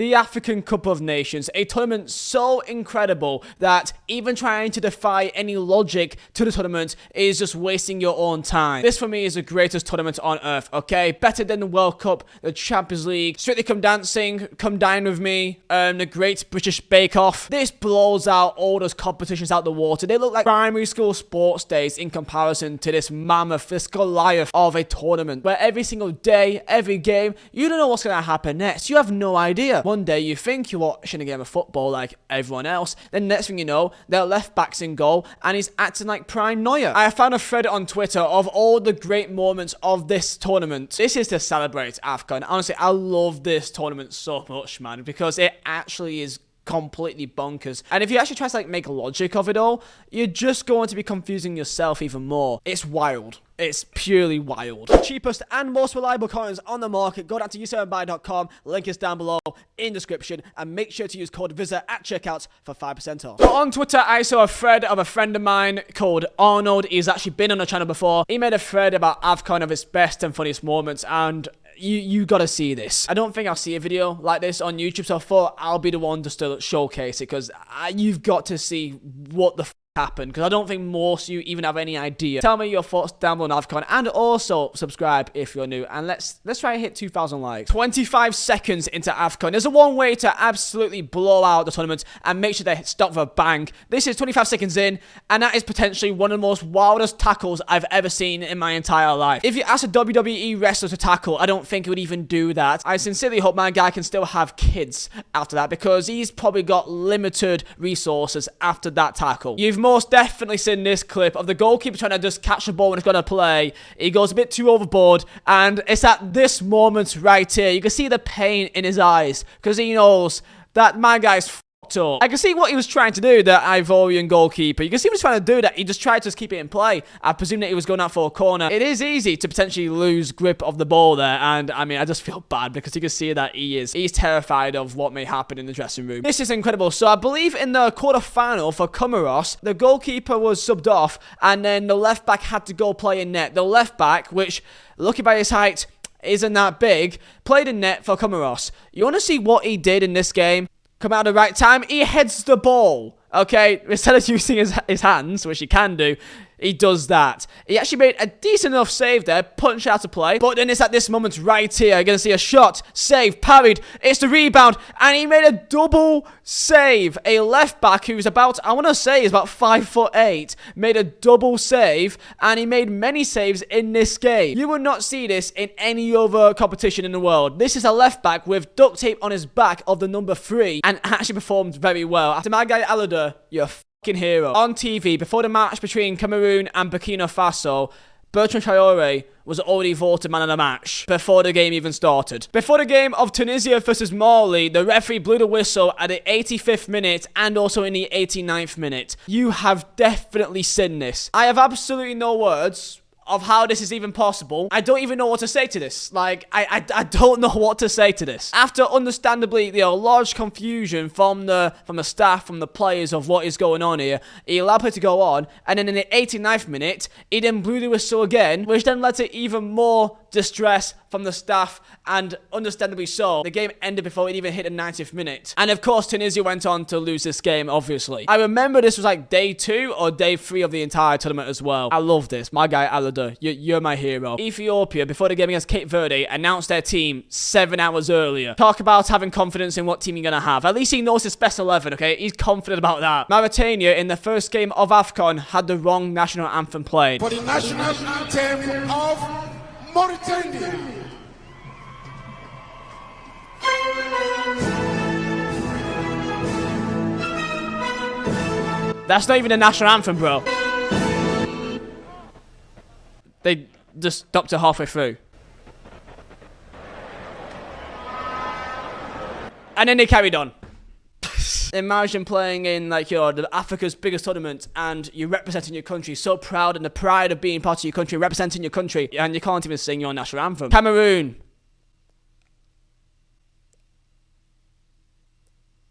The African Cup of Nations, a tournament so incredible that even trying to defy any logic to the tournament is just wasting your own time. This for me is the greatest tournament on earth, okay? Better than the World Cup, the Champions League, Strictly Come Dancing, Come Dine With Me, the Great British Bake Off. This blows out all those competitions out the water. They look like primary school sports days in comparison to this mammoth, this Goliath of a tournament where every single day, every game, you don't know what's going to happen next. You have no idea. One day you think you're watching a game of football like everyone else, then next thing you know, their left back's in goal and he's acting like prime Neuer. I found a thread on Twitter of all the great moments of this tournament. This is to celebrate AFCON. Honestly, I love this tournament so much, man, because it actually is completely bonkers. And if you actually try to make logic of it all, you're just going to be confusing yourself even more. It's wild. It's purely wild. The cheapest and most reliable coins on the market. Go down to u7buy.com. Link is down below in description. And make sure to use code Vizeh at checkout for 5% off. So on Twitter, I saw a thread of a friend of mine called Arnold. He's actually been on the channel before. He made a thread about AFCON of its best and funniest moments. And you gotta see this. I don't think I'll see a video like this on YouTube, so I thought I'll be the one just to showcase it, because you've got to see what the happened, because I don't think most of you even have any idea. Tell me your thoughts down below on AFCON, and also subscribe if you're new, and let's try and hit 2,000 likes. 25 seconds into AFCON. There's a one way to absolutely blow out the tournament and make sure they stop for a bang. This is 25 seconds in, and that is potentially one of the most wildest tackles I've ever seen in my entire life. If you ask a WWE wrestler to tackle, I don't think he would even do that. I sincerely hope my guy can still have kids after that, because he's probably got limited resources after that tackle. You've most definitely seen this clip of the goalkeeper trying to just catch the ball when it's going to play. He goes a bit too overboard, and it's at this moment right here. You can see the pain in his eyes, because he knows that my guy's f***ed up. I can see what he was trying to do, the Ivorian goalkeeper. You can see what he was trying to do, that he just tried to just keep it in play. I presume that he was going out for a corner. It is easy to potentially lose grip of the ball there, and I mean, I just feel bad, because you can see that he's terrified of what may happen in the dressing room. This is incredible. So I believe in the quarterfinal for Comoros, the goalkeeper was subbed off, and then the left back had to go play in net. The left back, which, looking by his height, isn't that big, played in net for Comoros. You want to see what he did in this game? Come out at the right time, he heads the ball, okay? Instead of using his hands, which he can do, he does that. He actually made a decent enough save there, punched out of play. But then it's at this moment right here. You're going to see a shot, save, parried. It's the rebound, and he made a double save. A left back who's about, I want to say, is about 5'8", made a double save, and he made many saves in this game. You would not see this in any other competition in the world. This is a left back with duct tape on his back of the number 3, and actually performed very well. After my guy Alada, you're hero. On TV, before the match between Cameroon and Burkina Faso, Bertrand Traore was already voted man of the match before the game even started. Before the game of Tunisia versus Mali, the referee blew the whistle at the 85th minute and also in the 89th minute. You have definitely seen this. I have absolutely no words of how this is even possible. I don't even know what to say to this. Like, I don't know what to say to this. After understandably, large confusion from the staff, from the players of what is going on here, he allowed play to go on, and then in the 89th minute, he then blew the whistle again, which then led to even more distress from the staff, and understandably so. The game ended before it even hit the 90th minute. And of course, Tunisia went on to lose this game, obviously. I remember this was like day 2 or day 3 of the entire tournament as well. I love this. My guy, Alada, you're my hero. Ethiopia, before the game against Cape Verde, announced their team 7 hours earlier. Talk about having confidence in what team you're going to have. At least he knows his best 11, okay? He's confident about that. Mauritania, in the first game of AFCON, had the wrong national anthem played. For the national anthem of Mauritania. That's not even the national anthem, bro. They just stopped it halfway through. And then they carried on. Imagine playing in, the Africa's biggest tournament, and you're representing your country, so proud, and the pride of being part of your country, representing your country, and you can't even sing your national anthem. Cameroon.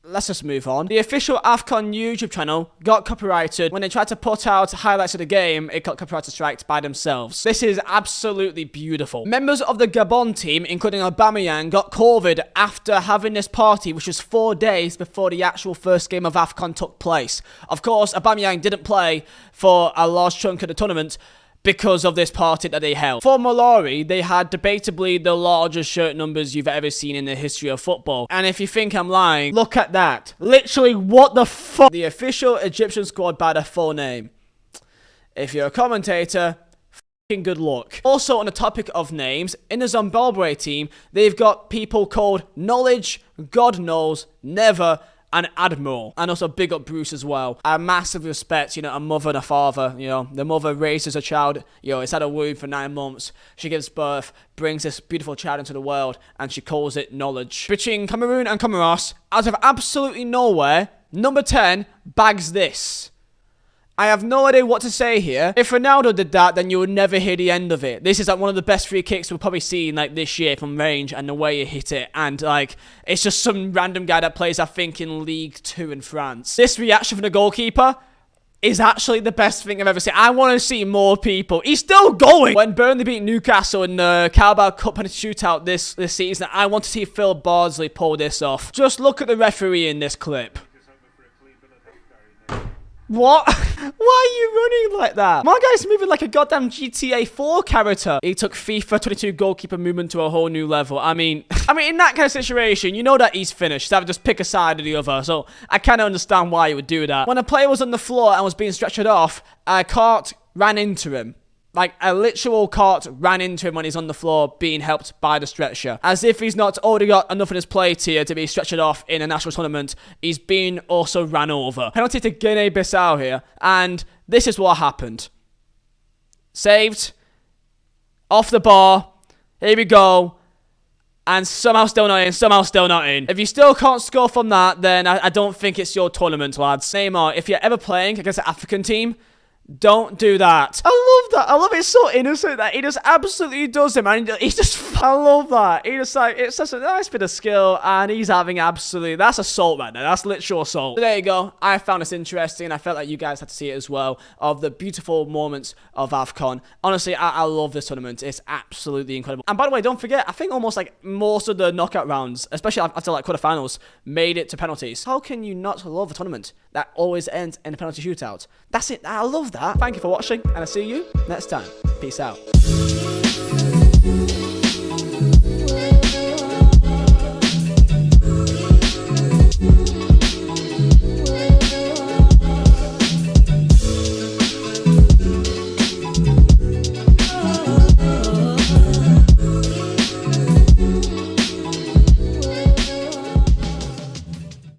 let's just move on. The official AFCON YouTube channel got copyrighted. When they tried to put out highlights of the game, it got copyrighted striked by themselves. This is absolutely beautiful. Members of the Gabon team, including Aubameyang, got COVID after having this party, which was 4 days before the actual first game of AFCON took place. Of course, Aubameyang didn't play for a large chunk of the tournament because of this party that they held. For Mallory, they had debatably the largest shirt numbers you've ever seen in the history of football. And if you think I'm lying, look at that. Literally, what the fuck? The official Egyptian squad by their full name. If you're a commentator, fucking good luck. Also, on the topic of names, in the Zimbabwe team, they've got people called Knowledge, God Knows, Never, and Admiral. And also big up Bruce as well. I massively respect, you know, a mother and a father. You know, the mother raises a child, you know, it's had a womb for 9 months. She gives birth, brings this beautiful child into the world, and she calls it Knowledge. Between Cameroon and Comoros, out of absolutely nowhere, number 10 bags this. I have no idea what to say here. If Ronaldo did that, then you would never hear the end of it. This is like one of the best free kicks we'll probably see like this year from range, and the way he hit it. And like, it's just some random guy that plays, I think, in League 2 in France. This reaction from the goalkeeper is actually the best thing I've ever seen. I want to see more people. He's still going. When Burnley beat Newcastle in the Carabao Cup penalty shootout this season, I want to see Phil Bardsley pull this off. Just look at the referee in this clip. What? Why are you running like that? My guy's moving like a goddamn GTA 4 character. He took FIFA 22 goalkeeper movement to a whole new level. I mean, in that kind of situation, you know that he's finished. So just pick a side or the other. So I kind of understand why he would do that. When a player was on the floor and was being stretchered off, a cart ran into him. Like, a literal cart ran into him when he's on the floor being helped by the stretcher. As if he's not already got enough in his plate here to be stretchered off in a national tournament, he's been also ran over. Penalty to Guinea-Bissau here, and this is what happened. Saved. Off the bar. Here we go. And somehow still not in, somehow still not in. If you still can't score from that, then I don't think it's your tournament, lads. Neymar, if you're ever playing against the African team, don't do that. I love that. I love it. It's so innocent that he just absolutely does it, man. He's just, I love that. He just like, it's such a nice bit of skill, and he's having absolutely, that's assault right there. That's literal assault. So there you go. I found this interesting, and I felt like you guys had to see it as well, of the beautiful moments of AFCON. Honestly, I love this tournament. It's absolutely incredible. And by the way, don't forget, I think almost like most of the knockout rounds, especially after like quarterfinals, made it to penalties. How can you not love a tournament that always ends in a penalty shootout? That's it. I love that. Thank you for watching, and I'll see you next time. Peace out.